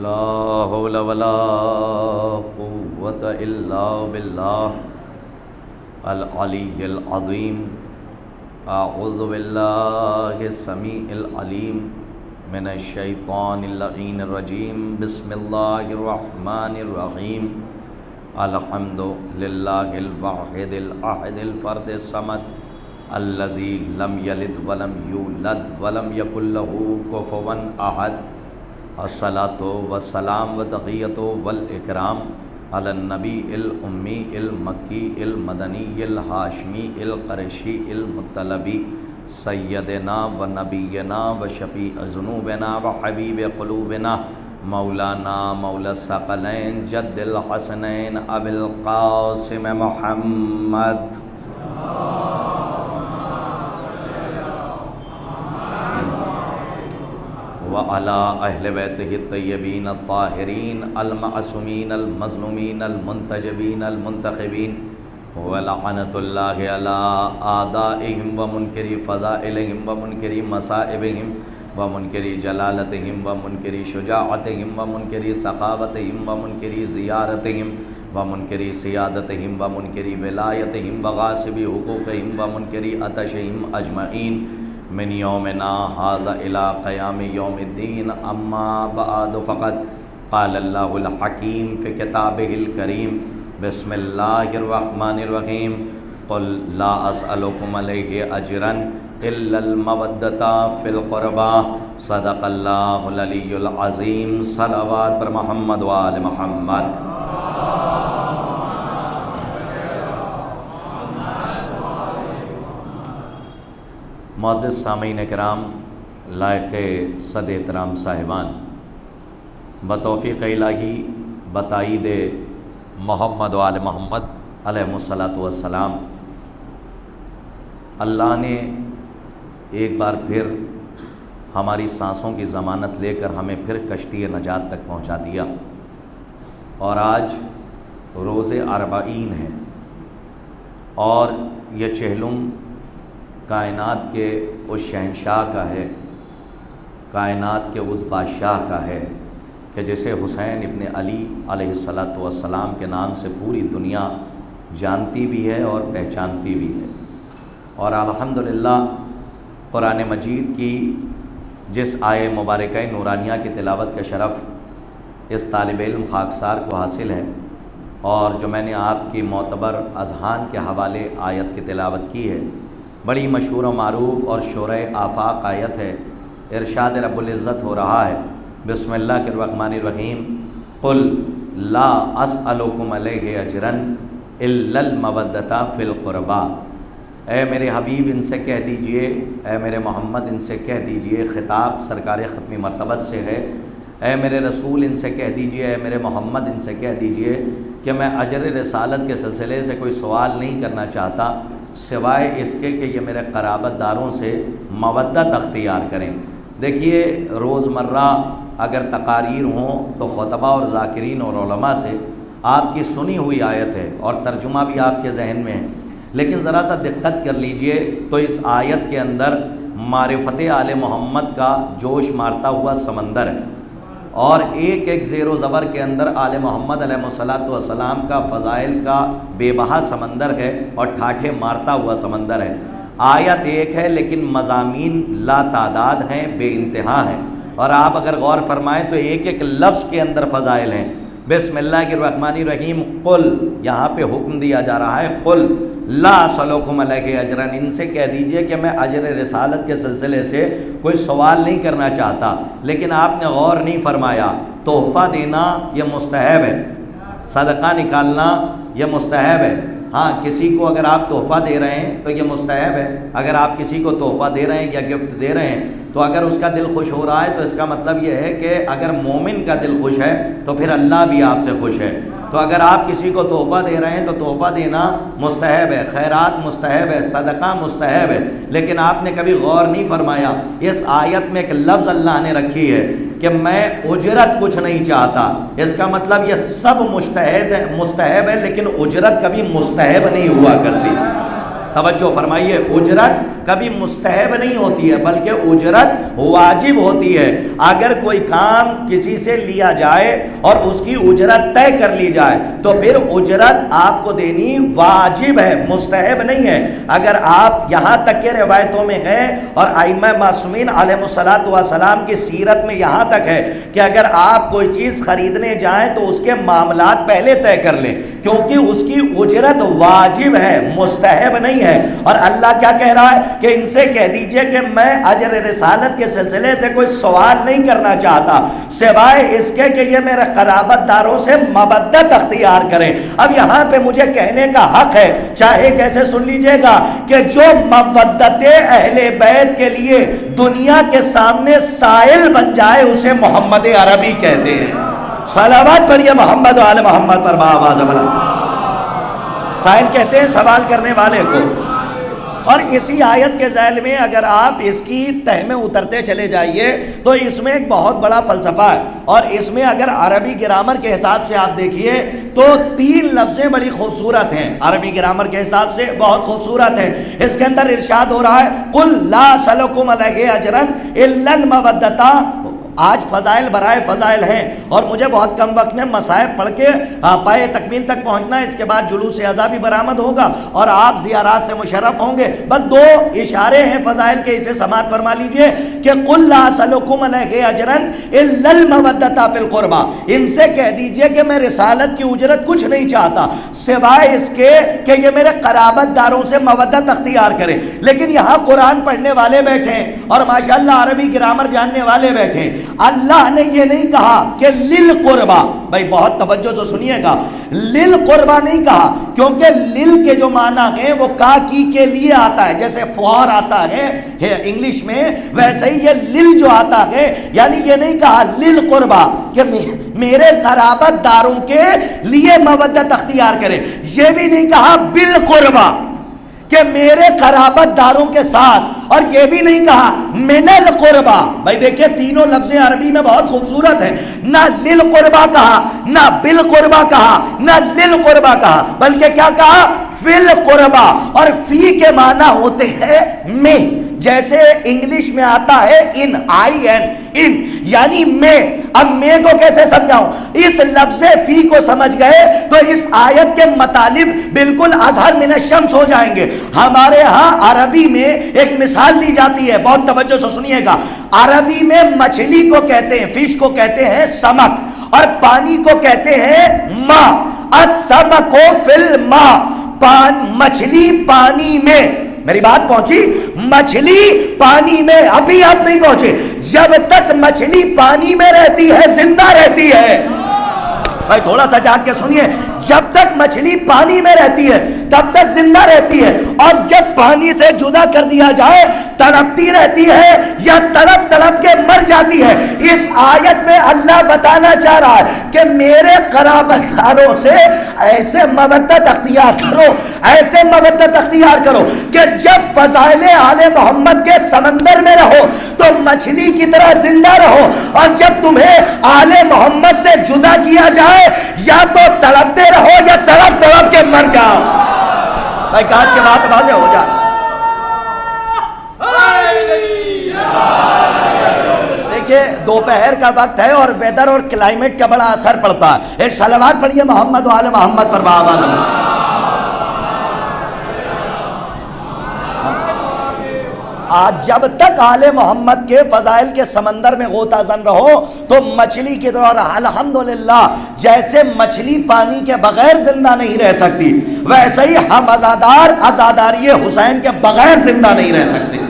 لا حول ولا قوة إلا بالله العلی العظیم. اعوذ باللہ السمیع العلیم من الشیطان اللعین الرجیم. بسم اللہ الرحمن الرحیم. الحمد للہ الواحد الاحد الفرد الصمد الذی لم یلد ولم یولد ولم یکن لہ کفوا احد. الصلاۃ والسلام والتحیۃ والاکرام علی النبی الامی المکی المدنی الہاشمی القرشی المطلبی سیدنا و نبینا و شفیع ذنوبنا و حبیب قلوبنا مولانا مولا الثقلین جد الحسنین ابی القاسم محمد. وعلى أهل بيته الطيبين الطاهرين المعصومين المظلومين المنتجبين المنتخبين ولعنة الله على أعدائهم ومنكر فضائلهم ومنكر مصائبهم ومنكر جلالتهم ومنكر شجاعتهم ومنكر سخاوتهم ومنكر زيارتهم ومنكر سيادتهم ومنكر ولايتهم وغاصب حقوقهم ومنكر عطشهم أجمعين من یومنا ھذا الی قیام یوم الدین. اما بعد فقد قال اللہ الحکیم فی کتابہ الکریم. بسم اللہ الرحمن الرحیم. قل لا اسألکم علیہ اجرا الا المودۃ فی القربى. صدق اللہ العلی العظیم. صلوات پر محمد و آل محمد. معزز سامعین کرام، لائق صد احترام صاحبان، بتوفیق الہی بتائید محمد و آل محمد علیہ الصلاۃ والسلام، اللہ نے ایک بار پھر ہماری سانسوں کی ضمانت لے کر ہمیں پھر کشتی نجات تک پہنچا دیا. اور آج روز اربعین ہے اور یہ چہلم کائنات کے اس شہنشاہ کا ہے، کائنات کے اس بادشاہ کا ہے کہ جسے حسین ابن علی علیہ الصلاۃ والسلام کے نام سے پوری دنیا جانتی بھی ہے اور پہچانتی بھی ہے. اور الحمدللہ قرآن مجید کی جس آیے مبارکہ نورانیہ کی تلاوت کا شرف اس طالب علم خاکسار کو حاصل ہے، اور جو میں نے آپ کی معتبر اذہان کے حوالے آیت کی تلاوت کی ہے، بڑی مشہور و معروف اور شورۂ آفاق آیت ہے. ارشاد رب العزت ہو رہا ہے، بسم اللہ الرحمن الرحیم. قل لا اسألکم علیہ اجرا الا المودۃ فی القربى. اے میرے حبیب ان سے کہہ دیجئے، اے میرے محمد ان سے کہہ دیجئے، خطاب سرکار ختمی مرتبت سے ہے. اے میرے رسول ان سے کہہ دیجئے، اے میرے محمد ان سے کہہ دیجئے کہ میں اجر رسالت کے سلسلے سے کوئی سوال نہیں کرنا چاہتا سوائے اس کے کہ یہ میرے قرابت داروں سے مودت اختیار کریں. دیکھیے روزمرہ اگر تقاریر ہوں تو خطبہ اور ذاکرین اور علماء سے آپ کی سنی ہوئی آیت ہے اور ترجمہ بھی آپ کے ذہن میں ہے، لیکن ذرا سا دقت کر لیجئے تو اس آیت کے اندر معرفت آل محمد کا جوش مارتا ہوا سمندر ہے، اور ایک ایک زیر و زبر کے اندر آل محمد علیہ الصلاۃ والسلام کا فضائل کا بے بہا سمندر ہے اور ٹھاٹھے مارتا ہوا سمندر ہے. آیت ایک ہے لیکن مضامین لا تعداد ہیں، بے انتہا ہیں، اور آپ اگر غور فرمائیں تو ایک ایک لفظ کے اندر فضائل ہیں. بسم اللہ الرحمن الرحیم. قل، یہاں پہ حکم دیا جا رہا ہے، قل لا اسألکم علیہ اجرا، ان سے کہہ دیجئے کہ میں اجر رسالت کے سلسلے سے کوئی سوال نہیں کرنا چاہتا. لیکن آپ نے غور نہیں فرمایا، تحفہ دینا یہ مستحب ہے، صدقہ نکالنا یہ مستحب ہے. ہاں، کسی کو اگر آپ تحفہ دے رہے ہیں تو یہ مستحب ہے. اگر آپ کسی کو تحفہ دے رہے ہیں یا گفٹ دے رہے ہیں تو اگر اس کا دل خوش ہو رہا ہے تو اس کا مطلب یہ ہے کہ اگر مومن کا دل خوش ہے تو پھر اللہ بھی آپ سے خوش ہے. تو اگر آپ کسی کو تحفہ دے رہے ہیں تو تحفہ دینا مستحب ہے، خیرات مستحب ہے، صدقہ مستحب ہے. لیکن آپ نے کبھی غور نہیں فرمایا، اس آیت میں ایک لفظ اللہ نے رکھی ہے کہ میں اجرت کچھ نہیں چاہتا. اس کا مطلب یہ سب مستحب ہے لیکن اجرت کبھی مستحب نہیں ہوا کرتی. توجہ فرمائیے، اجرت کبھی مستحب نہیں ہوتی ہے بلکہ اجرت واجب ہوتی ہے۔ اگر کوئی کام کسی سے لیا جائے اور اس کی اجرت طے کر لی جائے تو پھر اجرت آپ کو دینی واجب ہے، مستحب نہیں ہے۔ اگر آپ یہاں تک کہ روایتوں میں ہے اور ائمہ معصومین علیہ الصلوۃ والسلام کی سیرت میں یہاں تک ہے کہ اگر آپ کوئی چیز خریدنے جائیں تو اس کے معاملات پہلے طے کر لیں، کیونکہ اس کی اجرت واجب ہے، مستحب نہیں ہے۔ اور اللہ کیا کہہ رہا ہے کہ ان سے کہہ دیجئے کہ میں اجر رسالت کے سلسلے سے کوئی سوال نہیں کرنا چاہتا سوائے اس کے کہ یہ میرے قرابت داروں سے مودت اختیار کریں۔ اب یہاں پہ مجھے کہنے کا حق ہے، چاہے جیسے سن لیجئے گا، کہ جو مودت اہل بیت کے لیے دنیا کے سامنے سائل بن جائے اسے محمد عربی کہتے ہیں۔ صلوات پڑھیے محمد و آل محمد پر بآواز بلند۔ سائل کہتے ہیں سوال کرنے والے کو۔ اور اسی آیت کے ذیل میں اگر آپ اس کی تہ میں اترتے چلے جائیے تو اس میں ایک بہت بڑا فلسفہ ہے، اور اس میں اگر عربی گرامر کے حساب سے آپ دیکھیے تو 3 لفظیں بڑی خوبصورت ہیں، عربی گرامر کے حساب سے بہت خوبصورت ہیں۔ اس کے اندر ارشاد ہو رہا ہے قُلْ لَا أَسْأَلُكُمْ عَلَيْهِ أَجْرًا إِلَّا الْمَوَدَّةَ۔ آج فضائل برائے فضائل ہیں اور مجھے بہت کم وقت میں مصائب پڑھ کے پائے تکمیل تک پہنچنا ہے، اس کے بعد جلوس عزا بھی برآمد ہوگا اور آپ زیارات سے مشرف ہوں گے۔ بس 2 اشارے ہیں فضائل کے، اسے سماعت فرما لیجئے کہ قُلْ لَا أَسْأَلُكُمْ عَلَيْهِ أَجْرًا إِلَّا الْمَوَدَّةَ فِي الْقُرْبَى۔ ان سے کہہ دیجئے کہ میں رسالت کی اجرت کچھ نہیں چاہتا سوائے اس کے کہ یہ میرے قرابت داروں سے مودت اختیار کرے۔ لیکن یہاں قرآن پڑھنے والے بیٹھے ہیں اور ماشاءاللہ عربی گرامر جاننے والے بیٹھے ہیں، اللہ نے یہ نہیں کہا کہ للقربا، بھائی بہت توجہ سے سنیے گا، للقربا نہیں کہا، کیونکہ لل کے جو معنی ہیں وہ کا کی کے لیے آتا ہے، جیسے فار آتا ہے انگلش میں، ویسے ہی یہ لل جو آتا ہے، یعنی یہ نہیں کہا للقربا کہ میرے قرابت داروں کے لیے مودت اختیار کرے، یہ بھی نہیں کہا بالقربا کہ میرے قرابت داروں کے ساتھ، اور یہ بھی نہیں کہا من القربا۔ بھائی دیکھیں تینوں لفظیں عربی میں بہت خوبصورت ہیں، نہ للقربا کہا، نہ بالقربا کہا، نہ للقربا کہا، بلکہ کیا کہا فی القربا، اور فی کے معنی ہوتے ہیں میں، جیسے انگلش میں آتا ہے ان، آئی این، ان یعنی میں۔ اب میں کو کیسے سمجھاؤں؟ اس لفظ فی کو سمجھ گئے تو اس آیت کے مطالب بالکل اظہر من الشمس ہو جائیں گے۔ ہمارے ہاں عربی میں ایک مثال دی جاتی ہے، بہت توجہ سے سنیے گا، عربی میں مچھلی کو کہتے ہیں، فش کو کہتے ہیں سمک، اور پانی کو کہتے ہیں ماء، السمک فی الماء، مچھلی پانی میں۔ میری بات پہنچی؟ مچھلی پانی میں، ابھی آپ نہیں پہنچے، جب تک مچھلی پانی میں رہتی ہے زندہ رہتی ہے۔ بھائی تھوڑا سا جاگ کے سنیے، جب تک مچھلی پانی میں رہتی ہے تب تک زندہ رہتی ہے، اور جب پانی سے جدا کر دیا جائے تڑپتی رہتی ہے یا تڑپ تڑپ کے مر جاتی ہے۔ اس آیت میں اللہ بتانا چاہ رہا ہے کہ میرے قرابت داروں سے ایسے مودت اختیار کرو، ایسے مودت اختیار کرو کہ جب فضائل آل محمد کے سمندر میں رہو تو مچھلی کی طرح زندہ رہو، اور جب تمہیں آل محمد سے جدا کیا جائے یا تو تڑپتے رہو یا تڑپ تڑپ کے مر جاؤ۔ بھائی کاش کے بات واضح ہو جائے۔ دیکھیں دوپہر کا وقت ہے اور ویدر اور کلائمیٹ کا بڑا اثر پڑتا ہے۔ ایک صلوات پڑھیے محمد و آل محمد پر بآواز۔ آج جب تک آل محمد کے فضائل کے سمندر میں غوطہ زن رہو تو مچھلی کی طرح، الحمدللہ جیسے مچھلی پانی کے بغیر زندہ نہیں رہ سکتی، ویسے ہی ہم عزاداری حسین کے بغیر زندہ نہیں رہ سکتے۔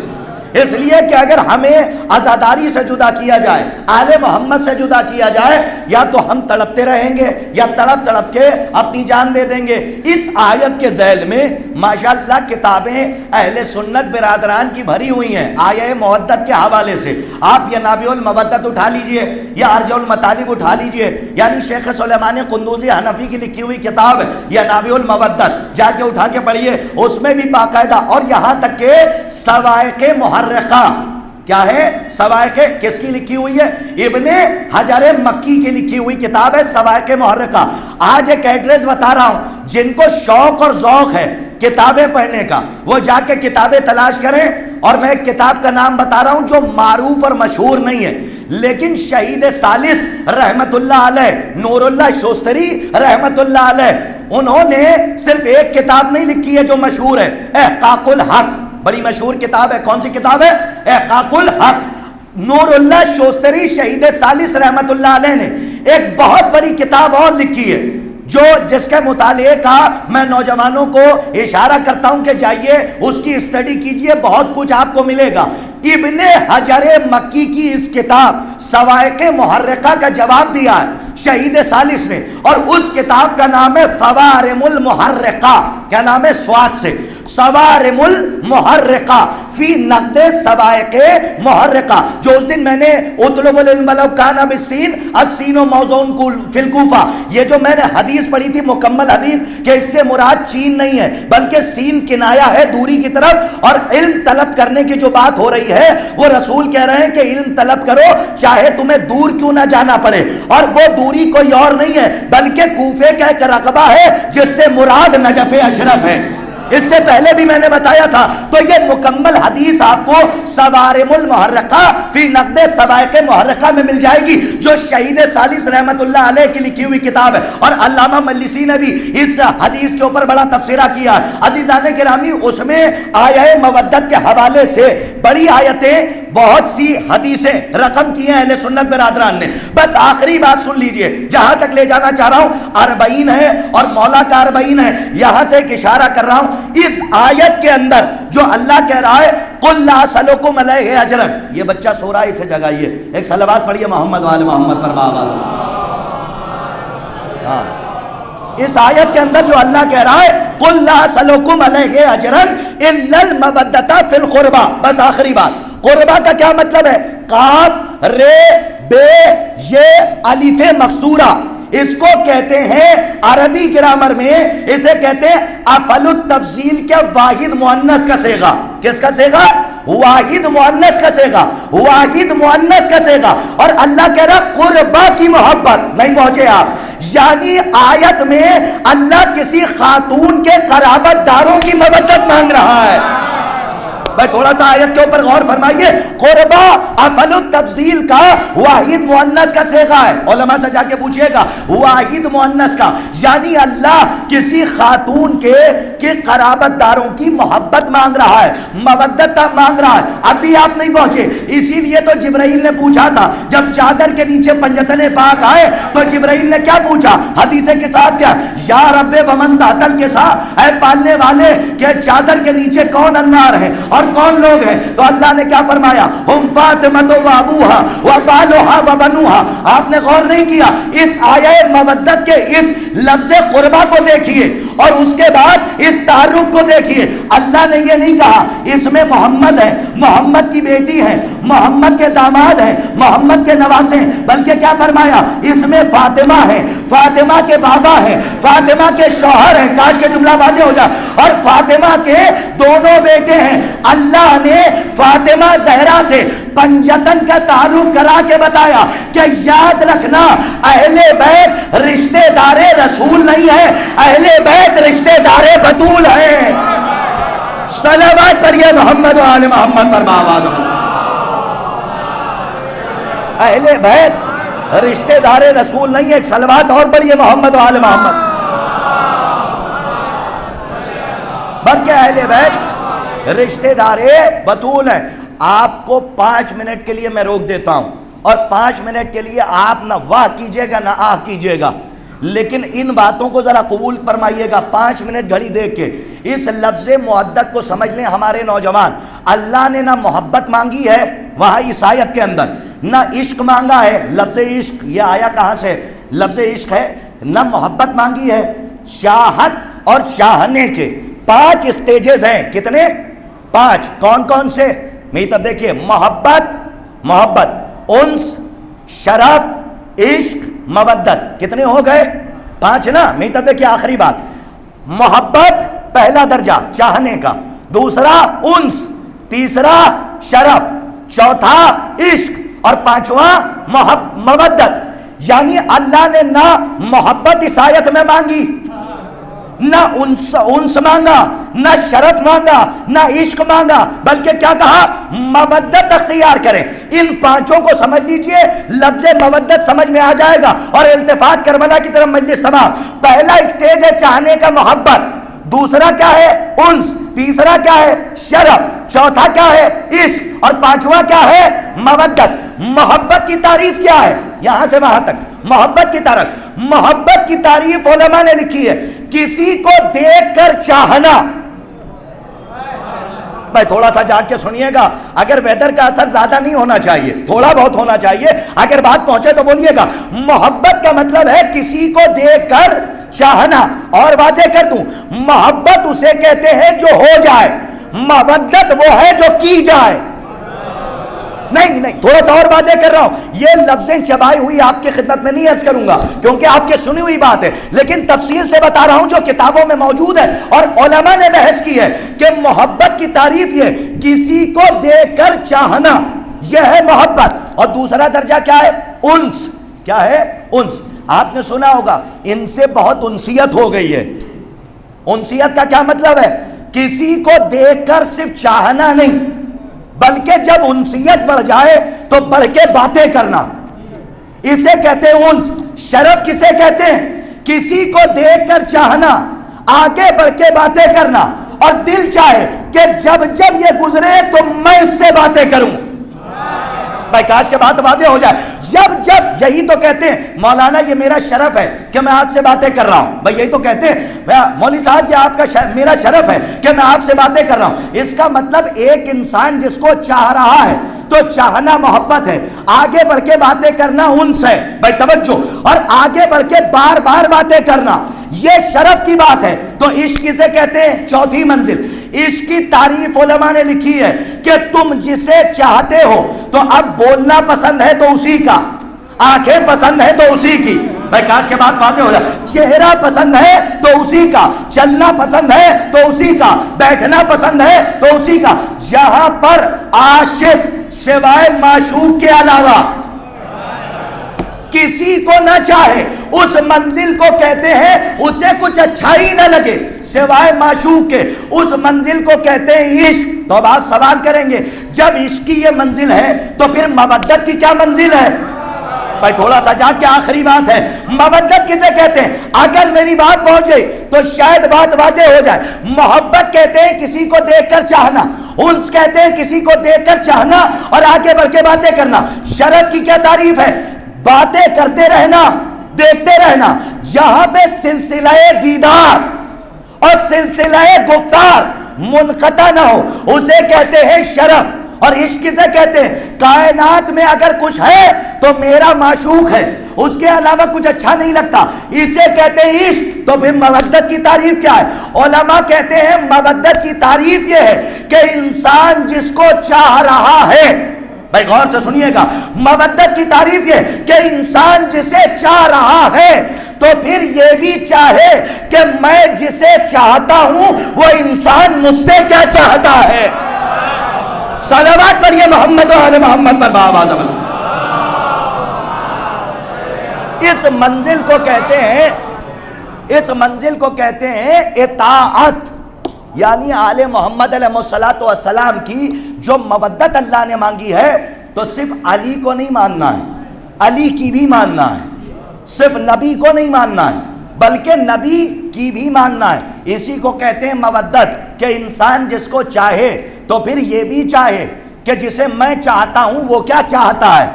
اس لیے کہ اگر ہمیں عزاداری سے جدا کیا جائے، آل محمد سے جدا کیا جائے، یا تو ہم تڑپتے رہیں گے یا تڑپ تڑپ کے اپنی جان دے دیں گے۔ اس آیت کے ذیل میں ماشاءاللہ کتابیں اہل سنت برادران کی بھری ہوئی ہیں آیہ مودت کے حوالے سے۔ آپ یہ نابع المودت اٹھا لیجئے یا ارجع المطالب اٹھا لیجئے، یعنی شیخ سلیمان قندوزی حنفی کی لکھی ہوئی کتاب ہے یہ نابع المودت، جا کے اٹھا کے پڑھیے، اس میں بھی باقاعدہ، اور یہاں تک کہ سوائق محرقہ کیا ہے، سوائق کس کی لکھی ہوئی ہے؟ ابن حجر مکی کی لکھی ہوئی کتاب ہے سوائق محرقہ۔ آج ایک ایڈریس بتا رہا ہوں، جن کو شوق اور ذوق ہے کتابیں پڑھنے کا، وہ جا کے کتابیں تلاش کریں. اور میں ایک کتاب کا نام بتا رہا ہوں جو معروف اور مشہور نہیں ہے، لیکن شہید ثالث رحمت اللہ علیہ، نور اللہ شوستری رحمت اللہ علیہ، انہوں نے صرف ایک کتاب نہیں لکھی ہے جو مشہور ہے، احقاق الحق. بڑی مشہور کتاب ہے. کون سی کتاب ہے؟ احقاق الحق. نور اللہ شوستری شہید ثالث رحمت اللہ علیہ نے ایک بہت بڑی کتاب اور لکھی ہے، جس کے مطالعے کا میں نوجوانوں کو اشارہ کرتا ہوں کہ جائیے اس کی اسٹڈی کیجئے، بہت کچھ آپ کو ملے گا. ابن حجر مکی کی اس کتاب صواعق محرقہ کا جواب دیا ہے شہید ثالث نے، اور اس کتاب کا نام ہے صوارم المحرقہ. کیا نام ہے؟ سواد سے صوارم المحرقہ فی نقد صواعق محرقہ. جو اس دن میں نے اطلب العلم ولو کان بالسین السین موضوع فی الکوفہ، یہ جو میں نے حدیث پڑھی تھی مکمل حدیث کہ اس سے مراد چین نہیں ہے بلکہ سین کنایا ہے دوری کی طرف، اور علم طلب کرنے کی جو بات ہو رہی ہے وہ رسول کہہ رہے ہیں کہ علم طلب کرو چاہے تمہیں دور کیوں نہ جانا پڑے. اور وہ دوری کوئی اور نہیں ہے بلکہ کوفے کا ایک رقبہ ہے جس سے مراد نجف اشرف ہے. اس سے پہلے بھی میں نے بتایا تھا. تو یہ مکمل حدیث آپ کو صوارم المحرقہ فی نقد صواعق محرقہ میں مل جائے گی، جو شہید ثالث رحمت اللہ علیہ کی لکھی ہوئی کتاب ہے. اور علامہ مجلسی نے بھی اس حدیث کے اوپر بڑا تبصرہ کیا. عزیزان گرامی، اس میں آیہ مودت کے حوالے سے بڑی آیتیں، بہت سی حدیثیں رقم کی ہیں اہل سنت برادران نے. بس آخری بات سن لیجئے، جہاں تک لے جانا چاہ رہا ہوں 40 ہے اور مولا کا 40 ہے. یہاں سے ایک اشارہ کر رہا ہوں اس آیت کے اندر جو اللہ کہہ رہا ہے قل لا اسألکم علیہ اجرا. یہ بچہ سو رہا ہے، اسے جگائیے. ایک صلوات پڑھیے محمد وآل محمد پر بآواز. ہاں، اس آیت کے اندر جو اللہ کہہ رہا ہے قل لا اسألکم علیہ اجرا الا المودۃ فی القربى. بس آخری بات، قربہ کا کیا مطلب ہے؟ قاف رے بے یہ الف مقصورہ، اس کو کہتے ہیں عربی گرامر میں، اسے کہتے ہیں افعل التفضیل کے واحد مؤنث کا صیغہ. کس کا صیغہ؟ واحد مؤنث کا صیغہ. واحد مؤنث کا صیغہ. اور اللہ کہہ رہا قربا کی محبت. نہیں پہنچے آپ؟ یعنی آیت میں اللہ کسی خاتون کے قرابت داروں کی مودت مانگ رہا ہے. بھائی تھوڑا سا آیت کے اوپر غور فرمائیے. قربا افعل التفضیل کا واحد مؤنث کا صیغہ ہے. علماء سے جا کے پوچھئے گا واحد مؤنث کا، یعنی اللہ کسی خاتون کے قرابت داروں کی محبت مانگ رہا ہے، مودت مانگ رہا ہے. اب بھی آپ نہیں پہنچے. اسی لیے تو جبرائیل نے پوچھا تھا جب چادر کے نیچے پنجتن پاک آئے تو جبرائیل نے کیا پوچھا؟ حدیث کے ساتھ کیا؟ یا رب ومن تحتل کے ساتھ، اے پالنے والے کہ چادر کے نیچے کون انوار ہے اور کون لوگ ہیں؟ تو اللہ نے کیا فرمایا؟ ہم فاطمہ و ابوہا و بالوہا و بنوہا. آپ نے غور نہیں کیا؟ اس آیہ مودت کے اس لفظ قربہ کو دیکھیے اور اس کے بعد اس تعارف کو دیکھیے. اللہ نے یہ نہیں کہا اس میں محمد ہے، محمد کی بیٹی ہے، محمد کے داماد ہیں، محمد کے نواسے ہیں، بلکہ کیا فرمایا؟ اس میں فاطمہ ہے، فاطمہ کے بابا ہیں، فاطمہ کے شوہر ہیں. کاش کے جملہ واضح ہو جائے. اور فاطمہ کے دونوں بیٹے ہیں. اللہ نے فاطمہ زہرا سے پنجتن کا تعارف کرا کے بتایا کہ یاد رکھنا اہل بیت رشتہ دار رسول نہیں ہے، اہل بیت رشتہ دار بطول ہے. صلوات پڑھیے محمد و آل محمد پر بآواز. اہل بیت رشتہ دار رسول نہیں ہے. ایک صلوات اور پڑھیے محمد و آل محمد. بلکہ اہل بیت رشتہ دار بطول ہے. آپ کو 5 منٹ کے لیے میں روک دیتا ہوں اور 5 منٹ کے لیے آپ نہ واہ کیجئے گا نہ آہ کیجئے گا، لیکن ان باتوں کو ذرا قبول فرمائیے گا. 5 منٹ گھڑی دیکھ کے اس لفظ مودت کو سمجھ لیں ہمارے نوجوان. اللہ نے نہ محبت مانگی ہے وہاں اس آیت کے اندر، نہ عشق مانگا ہے. لفظ عشق یہ آیا کہاں سے؟ لفظ عشق ہے. نہ محبت مانگی ہے. چاہت اور چاہنے کے 5 اسٹیجز ہیں. کتنے؟ 5. کون کون سے؟ میں تب دیکھیے، محبت، انس، شرف، عشق، مودت. کتنے ہو گئے؟ 5 نا. میں تب دیکھیے آخری بات، محبت پہلا درجہ چاہنے کا، دوسرا انس، تیسرا شرف، چوتھا عشق اور 5واں مودت. یعنی اللہ نے نہ محبت اس آیت میں مانگی نہ انس مانگا، نہ شرف مانگا، نہ عشق مانگا، بلکہ کیا کہا؟ مودت اختیار کریں۔ ان پانچوں کو سمجھ لیجئے، لفظ مودت سمجھ میں آ جائے گا۔ اور التفات کربلا کی طرف مجلس سما، پہلا اسٹیج ہے چاہنے کا محبت، دوسرا کیا ہے؟ انس، تیسرا کیا ہے؟ شرف، چوتھا کیا ہے؟ عشق، اور پانچواں کیا ہے؟ مودت۔ محبت کی تعریف کیا ہے؟ یہاں سے وہاں تک محبت کی تعریف، محبت کی تعریف علماء نے لکھی ہے، کسی کو دیکھ کر چاہنا۔ بھائی تھوڑا سا جاگ کے سنیے گا، اگر ویدر کا اثر زیادہ نہیں ہونا چاہیے، تھوڑا بہت ہونا چاہیے، اگر بات پہنچے تو بولیے گا۔ محبت کا مطلب ہے کسی کو دیکھ کر چاہنا۔ اور واضح کر دوں، محبت اسے کہتے ہیں جو ہو جائے، مودت وہ ہے جو کی جائے۔ نہیں تھوڑا سا اور واضح کر رہا ہوں، یہ لفظیں چبائی ہوئی آپ کی خدمت میں نہیں عرض کروں گا کیونکہ آپ کی سنی ہوئی بات ہے، لیکن تفصیل سے بتا رہا ہوں جو کتابوں میں موجود ہے اور علماء نے بحث کی ہے کہ محبت کی تعریف یہ کسی کو دیکھ کر چاہنا، یہ ہے محبت۔ اور دوسرا درجہ کیا ہے؟ انس۔ کیا ہے؟ انس۔ آپ نے سنا ہوگا ان سے بہت انسیت ہو گئی ہے۔ انسیت کا کیا مطلب ہے؟ کسی کو دیکھ کر صرف چاہنا نہیں، بلکہ جب انسیت بڑھ جائے تو بڑھ کے باتیں کرنا، اسے کہتے ہیں انس۔ شرف کسے کہتے ہیں؟ کسی کو دیکھ کر چاہنا، آگے بڑھ کے باتیں کرنا، اور دل چاہے کہ جب جب یہ گزرے تو میں اس سے باتیں کروں۔ بھائی کاش کے بات واضح ہو جائے، جب جب، یہی تو کہتے ہیں مولانا یہ میرا شرف ہے کہ میں آپ سے باتیں کر رہا ہوں، بھائی یہی تو کہتے ہیں مولوی صاحب یہ آپ کا میرا شرف ہے کہ میں آپ سے باتیں کر رہا ہوں۔ اس کا مطلب ایک انسان جس کو چاہ رہا ہے تو چاہنا محبت ہے، آگے بڑھ کے باتیں کرنا انس ہے۔ بھائی توجہ، اور آگے بڑھ کے بار بار باتیں کرنا یہ شرف کی بات ہے۔ تو عشق کسے کہتے ہیں؟ چوتھی منزل۔ عشق کی تعریف علماء نے لکھی ہے کہ تم جسے چاہتے ہو تو اب بولنا پسند ہے تو اسی کا، آنکھیں پسند ہے تو اسی کی، بھائی کاش کے بات واضح ہو جائے، چہرہ پسند ہے تو اسی کا، چلنا پسند ہے تو اسی کا، بیٹھنا پسند ہے تو اسی کا۔ جہاں پر عاشق سوائے معشوق کے علاوہ کسی کو نہ چاہے اس منزل کو کہتے ہیں، اسے کچھ اچھا ہی نہ لگے سوائے معشوق کے، اس منزل کو کہتے ہیں عشق۔ تو اب آپ سوال کریں گے جب عشق کی یہ منزل ہے تو پھر مودت کی کیا منزل ہے؟ بھائی تھوڑا سا جا کے آخری بات ہے، مودت کسے کہتے ہیں؟ اگر میری بات پہنچ گئی تو شاید بات واضح ہو جائے۔ محبت کہتے ہیں کسی کو دیکھ کر چاہنا، انس کہتے ہیں کسی کو دیکھ کر چاہنا اور آگے بڑھ کے باتیں کرنا۔ شرف کی کیا تعریف ہے؟ باتیں کرتے رہنا، دیکھتے رہنا، جہاں پہ سلسلہ دیدار اور سلسلہ گفتار منقطع نہ ہو اسے کہتے ہیں شرف۔ اور عشق کسے کہتے ہیں؟ کائنات میں اگر کچھ ہے تو میرا معشوق ہے، اس کے علاوہ کچھ اچھا نہیں لگتا، اسے کہتے ہیں عشق۔ تو پھر مودت کی تعریف کیا ہے؟ علماء کہتے ہیں مودت کی تعریف یہ ہے کہ انسان جس کو چاہ رہا ہے، بھائی غور سے سنیے گا، مودت کی تعریف یہ کہ انسان جسے چاہ رہا ہے تو پھر یہ بھی چاہے کہ میں جسے چاہتا ہوں وہ انسان مجھ سے کیا چاہتا ہے۔ صلوات پڑھیے محمد و آل محمد پر بآواز بلند۔ اس منزل کو کہتے ہیں، اس منزل کو کہتے ہیں اطاعت، یعنی آل محمد علیہ السلام کی جو مودت اللہ نے مانگی ہے تو صرف علی کو نہیں ماننا ہے، علی کی بھی ماننا ہے، صرف نبی کو نہیں ماننا ہے بلکہ نبی کی بھی ماننا ہے۔ اسی کو کہتے ہیں مودت، کہ انسان جس کو چاہے تو پھر یہ بھی چاہے کہ جسے میں چاہتا ہوں وہ کیا چاہتا ہے۔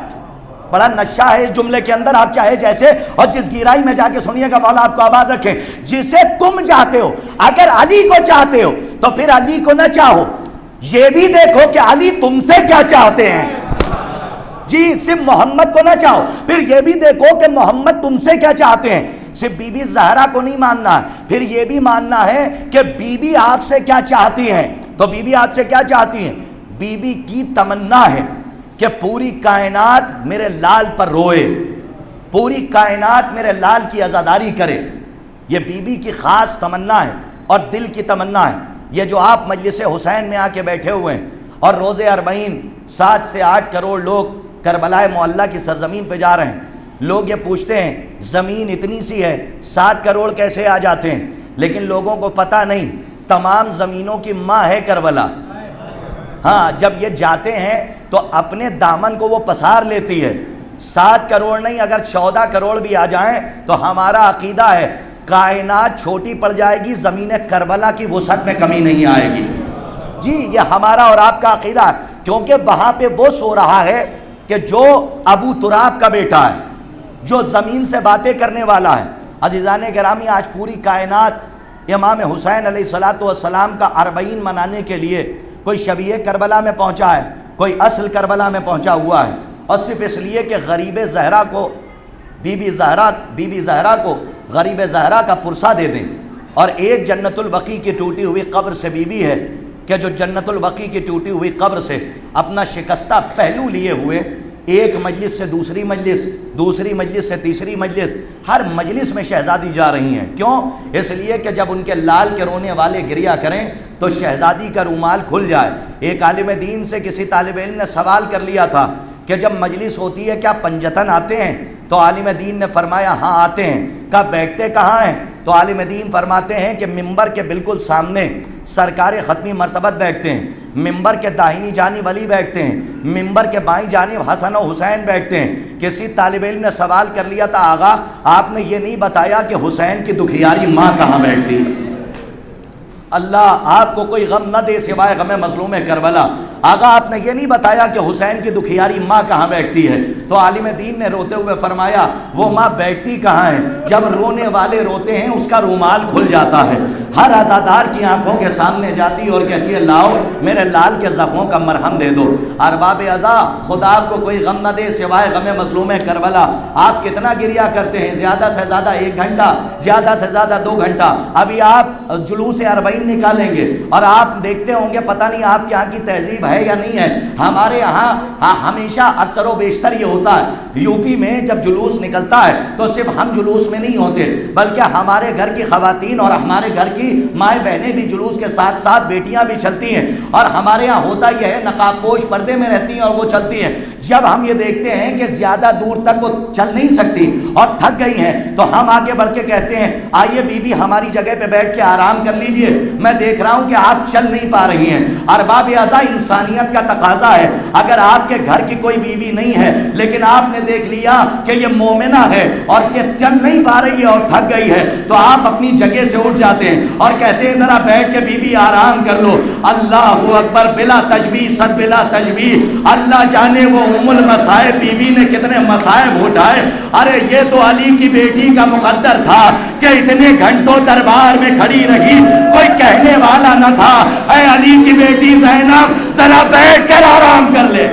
بڑا نشہ ہے اس جملے کے اندر، آپ چاہے جیسے، اور جس گہرائی میں جا کے سنیے گا مولا آپ کو آباد رکھے، جسے تم چاہتے ہو، اگر علی کو چاہتے ہو تو پھر علی کو نہ چاہو، یہ بھی دیکھو کہ علی تم سے کیا چاہتے ہیں۔ جی صرف محمد کو نہ چاہو، پھر یہ بھی دیکھو کہ محمد تم سے کیا چاہتے ہیں۔ صرف بی بی زہرا کو نہیں ماننا ہے، پھر یہ بھی ماننا ہے کہ بی بی آپ سے کیا چاہتی ہیں۔ تو بی بی آپ سے کیا چاہتی ہیں؟ بی بی کی تمنا ہے کہ پوری کائنات میرے لال پر روئے، پوری کائنات میرے لال کی عزاداری کرے، یہ بی بی کی خاص تمنا ہے اور دل کی تمنا ہے۔ یہ جو آپ مجلس حسین میں آ کے بیٹھے ہوئے ہیں اور روز اربعین 7 سے 8 کروڑ لوگ کربلا معلّہ کی سرزمین پہ جا رہے ہیں، لوگ یہ پوچھتے ہیں زمین اتنی سی ہے 7 کروڑ کیسے آ جاتے ہیں؟ لیکن لوگوں کو پتہ نہیں تمام زمینوں کی ماں ہے کربلا. ہاں جب یہ جاتے ہیں تو اپنے دامن کو وہ پسار لیتی ہے. 7 کروڑ نہیں اگر 14 کروڑ بھی آ جائیں تو ہمارا عقیدہ ہے کائنات چھوٹی پڑ جائے گی, زمین کربلا کی وسعت میں کمی نہیں آئے گی. جی یہ ہمارا اور آپ کا عقیدہ ہے, کیونکہ وہاں پہ وہ سو رہا ہے کہ جو ابو تراب کا بیٹا ہے, جو زمین سے باتیں کرنے والا ہے. عزیزان گرامی, آج پوری کائنات امام حسین علیہ السلام کا 40 منانے کے لیے کوئی شبیہ کربلا میں پہنچا ہے, کوئی اصل کربلا میں پہنچا ہوا ہے, اور صرف اس لیے کہ غریب زہرا کو بی بی زہرا کو غریب زہرا کا پرسہ دے دیں. اور ایک جنت البقیع کی ٹوٹی ہوئی قبر سے بی ہے کہ جو جنت البقیع کی ٹوٹی ہوئی قبر سے اپنا شکستہ پہلو لیے ہوئے ایک مجلس سے دوسری مجلس, دوسری مجلس سے تیسری مجلس, ہر مجلس میں شہزادی جا رہی ہیں. کیوں؟ اس لیے کہ جب ان کے لال کے رونے والے گریا کریں تو شہزادی کا رومال کھل جائے. ایک عالم دین سے کسی طالب علم نے سوال کر لیا تھا کہ جب مجلس ہوتی ہے کیا پنجتن آتے ہیں؟ تو عالم دین نے فرمایا ہاں آتے ہیں. کہا بیٹھتے کہاں ہیں؟ تو عالم دین فرماتے ہیں کہ ممبر کے بالکل سامنے سرکار ختمی مرتبت بیٹھتے ہیں, ممبر کے داہنی جانب علی بیٹھتے ہیں, ممبر کے بائیں جانب حسن و حسین بیٹھتے ہیں. کسی طالب علم نے سوال کر لیا تھا آغا آپ نے یہ نہیں بتایا کہ حسین کی دکھیاری ماں کہاں بیٹھتی ہے. اللہ آپ کو کوئی غم نہ دے سوائے غم مظلوم کربلا. آقا آپ نے یہ نہیں بتایا کہ حسین کی دکھیاری ماں کہاں بیٹھتی ہے. تو عالم دین نے روتے ہوئے فرمایا وہ ماں بیٹھتی کہاں ہے؟ جب رونے والے روتے ہیں اس کا رومال کھل جاتا ہے, ہر عزادار کی آنکھوں کے سامنے جاتی اور کہتی ہے لاؤ میرے لال کے زخموں کا مرہم دے دو. ارباب عزا خدا آپ کو کوئی غم نہ دے سوائے غم مظلوم کربلا. آپ کتنا گریا کرتے ہیں؟ زیادہ سے زیادہ 1 گھنٹہ, زیادہ سے زیادہ 2 گھنٹہ. ابھی آپ جلوس 40 نکالیں گے اور آپ دیکھتے ہوں گے پتہ نہیں آپ کے یہاں کی تہذیب ہے یا نہیں ہے. ہمارے یہاں ہمیشہ اکثر و بیشتر یہ ہوتا ہے, یو پی میں جب جلوس نکلتا ہے تو صرف ہم جلوس میں نہیں ہوتے بلکہ ہمارے گھر کی خواتین اور ہمارے گھر کی مائیں بہنیں بھی جلوس کے ساتھ ساتھ بیٹیاں بھی چلتی ہیں. اور ہمارے یہاں ہوتا یہ ہے نقاب پوش پردے میں رہتی ہیں اور وہ چلتی ہیں. جب ہم یہ دیکھتے ہیں کہ زیادہ دور تک وہ چل نہیں سکتی اور تھک گئی ہیں تو ہم آگے بڑھ کے کہتے ہیں آئیے بی بی ہماری جگہ پہ بیٹھ کے آرام کر لیجئے, میں دیکھ رہا ہوں کہ آپ چل نہیں پا رہی ہیں. ارباب اعضاء انسانیت کا تقاضا ہے, اگر آپ کے گھر کی کوئی بیوی نہیں ہے لیکن آپ نے دیکھ لیا کہ یہ مومنہ ہے اور کہ چل نہیں پا رہی ہے اور تھک گئی ہے تو آپ اپنی جگہ سے اٹھ جاتے ہیں اور کہتے ہیں ذرا بیٹھ کے بیوی آرام کر لو. اللہ اکبر, بلا تجبیہ صد بلا تجبیہ. اللہ جانے وہ ام المصائب بیوی نے کتنے مصائب اٹھائے. ارے یہ تو علی کی بیٹی کا مقدر تھا کہ اتنے گھنٹوں دربار میں کھڑی رہی, کوئی کہنے والا نہ تھا اے علی کی بیٹی زینب ذرا بیٹھ کر آرام کر لے.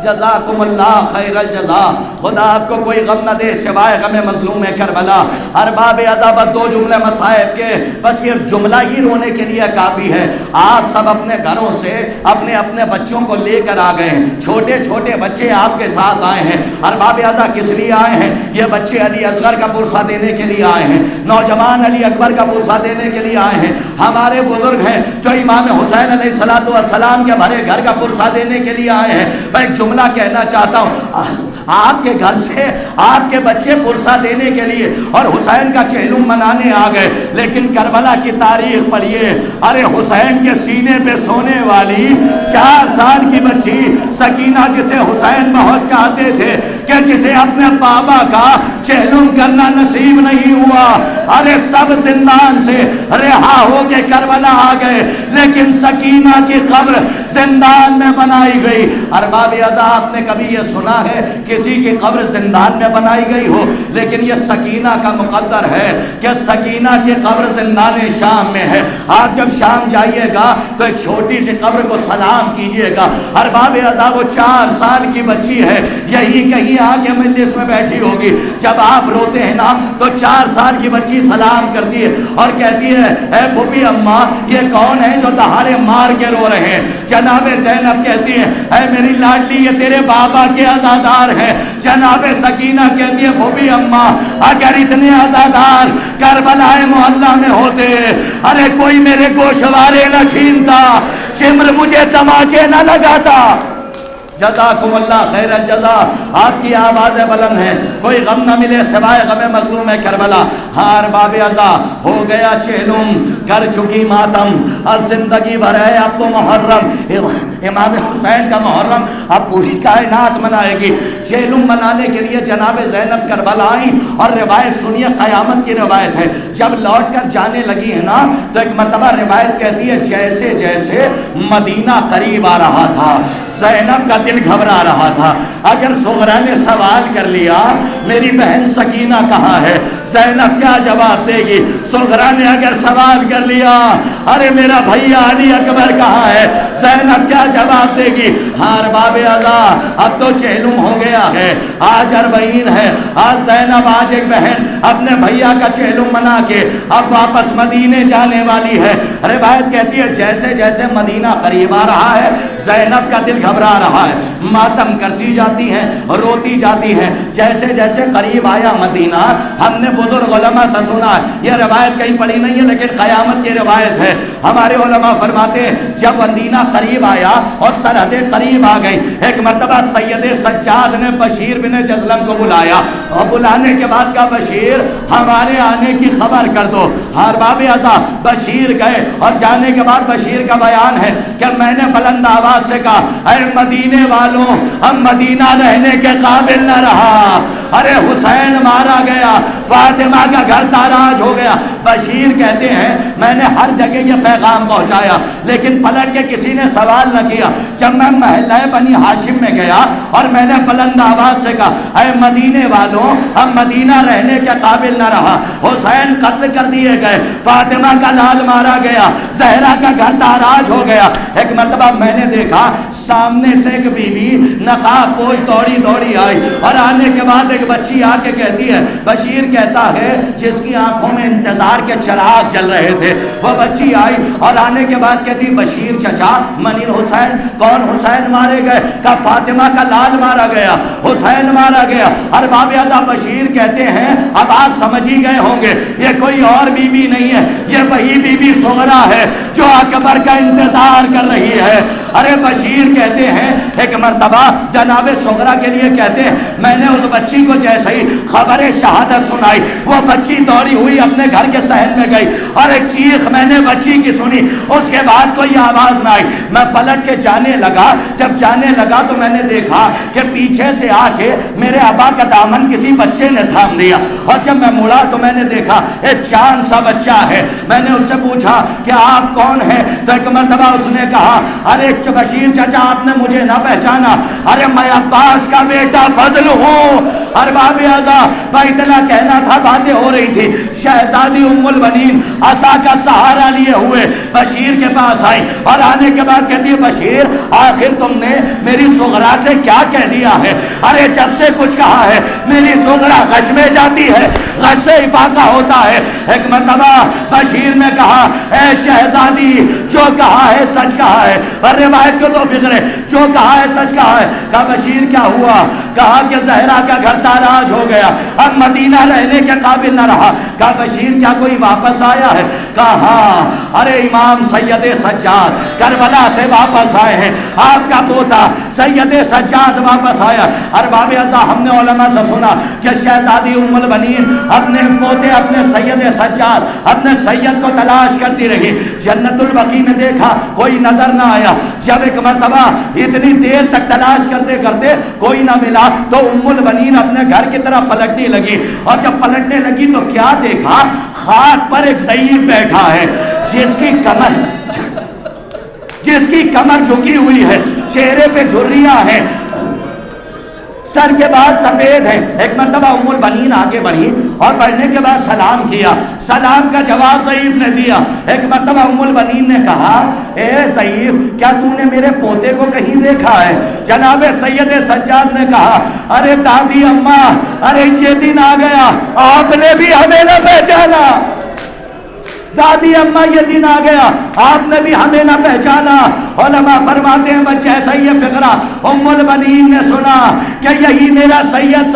جزاکم اللہ خیر الجزا. خدا آپ کو کوئی غم نہ دے سوائے غم مظلوم کربلا. ارباب عذابت 2 جملے مصائب کے, بس یہ جملہ ہی رونے کے لیے کافی ہے. آپ سب اپنے گھروں سے اپنے اپنے بچوں کو لے کر آ گئے ہیں, چھوٹے چھوٹے بچے آپ کے ساتھ آئے ہیں. ارباب عزا کس لیے آئے ہیں؟ یہ بچے علی اصغر کا پرسہ دینے کے لیے آئے ہیں, نوجوان علی اکبر کا پرسہ دینے کے لیے آئے ہیں. ہمارے بزرگ ہیں جو امام حسین علیہ السلام کے بھرے گھر کا پرسہ دینے کے لیے آئے ہیں. میں جملہ کہنا چاہتا ہوں, آپ کے گھر سے آپ کے بچے پرسہ دینے کے لیے اور حسین کا چہلم منانے آ گئے, لیکن کربلا کی تاریخ پڑھیے. ارے حسین کے سینے پہ سونے والی 4 سال کی بچی سکینہ جسے حسین بہت چاہتے تھے کہ جسے اپنے بابا کا چہلم کرنا نصیب نہیں ہوا, ارے سب زندان سے رہا ہو کے کربلا آ گئے لیکن سکینہ کی قبر زندان میں بنائی گئی. ارباب اعضاء آپ نے کبھی یہ سنا ہے کسی کی قبر زندان میں بنائی گئی ہو؟ لیکن یہ سکینہ کا مقدر ہے کہ سکینہ کی قبر زندان شام میں ہے. آپ جب شام جائیے گا تو ایک چھوٹی سی قبر کو سلام کیجئے گا. ارباب اعضاء وہ 4 سال کی بچی ہے, یہی کہیں آ کے مجلس میں بیٹھی ہوگی. جب آپ روتے ہیں نا تو 4 سال کی بچی سلام کرتی ہے اور کہتی ہے اے پھوپھی اماں یہ کون ہے جو دہاڑے مار کے رو رہے ہیں؟ جناب زینب کہتی ہے اے میری لاڈلی یہ تیرے بابا کے عزادار ہیں. جناب سکینہ کہتی ہے پھوپھی اماں اگر اتنے عزادار کربلا محلہ میں ہوتے ارے کوئی میرے گوشوارے نہ چھینتا, چمر مجھے تماچے نہ لگاتا. جزاکم اللہ خیر الجزا. آپ کی آوازیں بلند ہیں، کوئی غم نہ ملے سوائے غم مظلوم کربلا۔ ہاں ارباب عزا، ہو گیا چہلم، کر چکی ماتم، اب زندگی بھر ہے اب تو محرم۔ امام حسین کا محرم اب پوری کائنات منائے گی۔ چہلم منانے کے لیے جناب زینب کربلا آئی، اور روایت سنیے، قیامت کی روایت ہے، جب لوٹ کر جانے لگی ہے نا تو ایک مرتبہ روایت کہتی ہے جیسے جیسے مدینہ قریب آ رہا تھا زینب کا دل گھبرا رہا تھا۔ اگر صغرا نے سوال کر لیا میری بہن سکینہ کہاں ہے، زینب کیا جواب دے گی؟ صغرا نے اگر سوال کر لیا ارے میرا بھیا علی اکبر کہاں ہے، زینب کیا جواب دے گی؟ ہاں ارباب اللہ، اب تو چہلم ہو گیا ہے، آج اربعین ہے، آج زینب، آج ایک بہن اپنے بھیا کا چہلم منا کے اب واپس مدینے جانے والی ہے۔ روایت کہتی ہے جیسے جیسے مدینہ قریب آ رہا ہے زینب کا دل گھبرا رہا ہے، ماتم کرتی جاتی ہیں، روتی جاتی ہیں۔ جیسے جیسے قریب آیا مدینہ، ہم نے بزرگ علماء سے سنا، یہ روایت کہیں پڑھی نہیں ہے لیکن قیامت کی روایت ہے، ہمارے علماء فرماتے ہیں جب مدینہ قریب آیا اور سرحدیں قریب آ گئی، ایک مرتبہ سید سجاد نے بشیر بن جزلم کو بلایا، اور بلانے کے بعد کہا بشیر ہمارے آنے کی خبر کر دو۔ ارباب عزا بشیر گئے، اور جانے کے بعد بشیر کا بیان ہے کہ میں نے بلند آواز سے کہا اے مدینے والوں، ہم مدینہ رہنے کے قابل نہ رہا، ارے حسین مارا گیا، فاطمہ کا گھر تاراج ہو گیا۔ بشیر کہتے ہیں میں نے ہر جگہ یہ پیغام پہنچایا لیکن پلٹ کے کسی نے سوال نہ کیا۔ جب میں محلہ بنی ہاشم میں گیا اور میں نے بلند آواز سے کہا اے مدینے والوں، ہم مدینہ رہنے کے قابل نہ رہا، حسین قتل کر دیے گئے، فاطمہ کا لال مارا گیا، زہرا کا گھر تاراج ہو گیا۔ ایک مرتبہ میں نے دیکھا سامنے سے ایک بی بی نقاب پوش دوڑی دوڑی آئی، اور آنے کے بعد ایک بچی آ کے کہتی ہے، بشیر کہتا ہے جس کی آنکھوں میں انتظار کے چراغ جل رہے تھے، وہ بچی آئی اور آنے کے بعد کہتی بشیر چچا منی حسین، کون حسین مارے گئے؟ کہ فاطمہ کا لال مارا گیا، حسین مارا گیا۔ ارباب اعظم بشیر کہتے ہیں اب آپ سمجھ ہی گئے ہوں گے یہ کوئی اور بی بی نہیں ہے، یہ وہی بی بی صغرا ہے جو اکبر کا انتظار کر رہی ہے۔ ارے بشیر کہتے ہیں ایک مرتبہ جناب صغرا کے لیے کہتے ہیں میں نے اس بچی کو جیسے ہی خبر شہادت سنائی، وہ بچی دوڑی ہوئی اپنے گھر کے صحن میں گئی، اور ایک چیخ میں نے بچی کی سنی، اس کے بعد کوئی آواز نہ آئی۔ میں پلٹ کے جانے لگا، جب جانے لگا تو میں نے دیکھا کہ پیچھے سے آ کے میرے ابا کا دامن کسی بچے نے تھام دیا، اور جب میں مڑا تو میں نے دیکھا ایک چاند سا بچہ ہے۔ میں نے اس سے پوچھا کہ آپ کون ہیں؟ تو ایک مرتبہ اس نے کہا ارے بشیر چچا آپ نے مجھے نہ پہچانا، ارے میں عباس کا بیٹا فضل ہوں۔ ارباب اعظم بھائی اتنا کہنا تھا، باتیں ہو رہی تھی، شہزادی ام البنین عصا کا سہارا لیے ہوئے بشیر کے پاس آئی، اور آنے کے بعد کہتی ہے بشیر آخر تم نے میری صغرا سے کیا کہہ دیا ہے؟ ارے جب سے کچھ کہا ہے میری صغرا غش میں جاتی ہے، غش سے افاقہ ہوتا ہے۔ ایک مرتبہ بشیر نے کہا اے شہزادی جو کہا ہے سچ کہا ہے، اور روایت کو تو فکر ہے، جو کہا ہے سچ کہا ہے۔ کہا بشیر کیا ہوا؟ کہا کہ زہرا کا گھر تاراج ہو گیا، اب مدینہ رہنے کے قابل نہ رہا۔ کہا بشیر کیا کوئی واپس آیا ہے؟ کہا ہاں، ارے امام سید سجاد کربلا سے واپس آئے ہیں، آپ کا پوتا سید سجاد واپس آیا۔ ارباب اعظم ہم نے علماء سے سنا کہ شہزادی ام البنین اپنے پوتے اپنے سید سجاد اپنے سید کو تلاش کرتی رہی، جنت البقیع میں دیکھا کوئی نظر نہ آیا۔ جب ایک مرتبہ اتنی دیر تک تلاش کرتے کرتے کوئی نہ ملا تو ام البنین اپنے گھر کی طرف پلٹنے لگی، اور جب پلٹنے لگی تو کیا دیکھا؟ خاک پر ایک ضعیف بیٹھا ہے جس کی کمر جھکی ہوئی ہے، چہرے پہ جھریاں ہیں، سر کے بعد سفید ہے۔ ایک مرتبہ ام البنین آگے بڑھی اور بڑھنے کے بعد سلام کیا، سلام کا جواب ضعیف نے دیا۔ ایک مرتبہ ام البنین نے کہا اے ضعیف کیا تو نے میرے پوتے کو کہیں دیکھا ہے؟ جناب سید سجاد نے کہا ارے دادی اماں، ارے یہ دن آ گیا آپ نے بھی ہمیں نہ پہچانا۔ دادی اماں یہ دن آ گیا، آپ نے بھی ہمیں نہ پہچانا۔ علماء فرماتے ہیں بس جیسا ہی یہ فقرہ ام البنین نے سنا کہ یہی میرا سید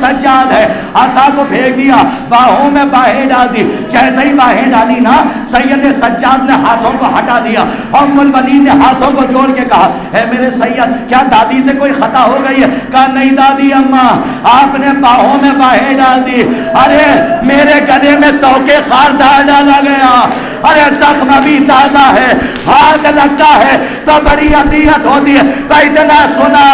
سجاد ہے، عصا کو پھینک دیا، باہوں میں باہیں ڈال دی، جیسے ہی باہیں ڈالی نا سید سجاد نے ہاتھوں کو ہٹا دیا۔ ام البنین نے ہاتھوں کو جوڑ کے کہا اے میرے سید کیا دادی سے کوئی خطا ہو گئی ہے؟ کہا نہیں دادی اماں، آپ نے باہوں میں باہیں ڈال دی، ارے میرے گلے میں توکے خار ڈالا گیا، ارے زخم ابھی تازہ ہے، ہاتھ لگتا ہے تو بڑی اذیت ہوتی ہے۔ تو اتنا سنا،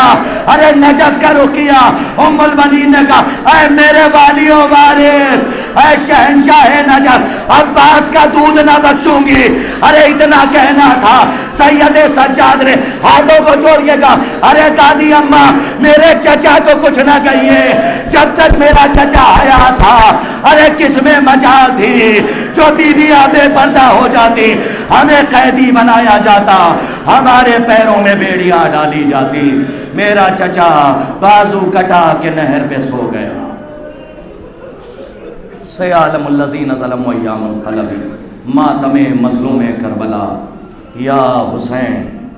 ارے نجف کا رخیہ ام البنین نے کہا اے میرے والیو وارث، اے شہنشاہ نجف، عباس کا دودھ نہ بخشوں گی۔ ارے اتنا کہنا تھا، سید سجاد نے ہاتھوں کو جوڑ کے کہا ارے دادی اماں میرے چچا کو کچھ نہ کہیے، جب تک میرا چچا حیات تھا ارے کس میں مجال تھی جو بیویاں بے پردہ ہو جاتی، ہمیں قیدی بنایا جاتا، ہمارے پیروں میں بیڑیاں ڈالی جاتی، میرا چچا بازو کٹا کے نہر پہ سو گیا۔ سیعلم الذین ظلموا ایام انقلبی، ماتم مظلوم کربلا، یا حسین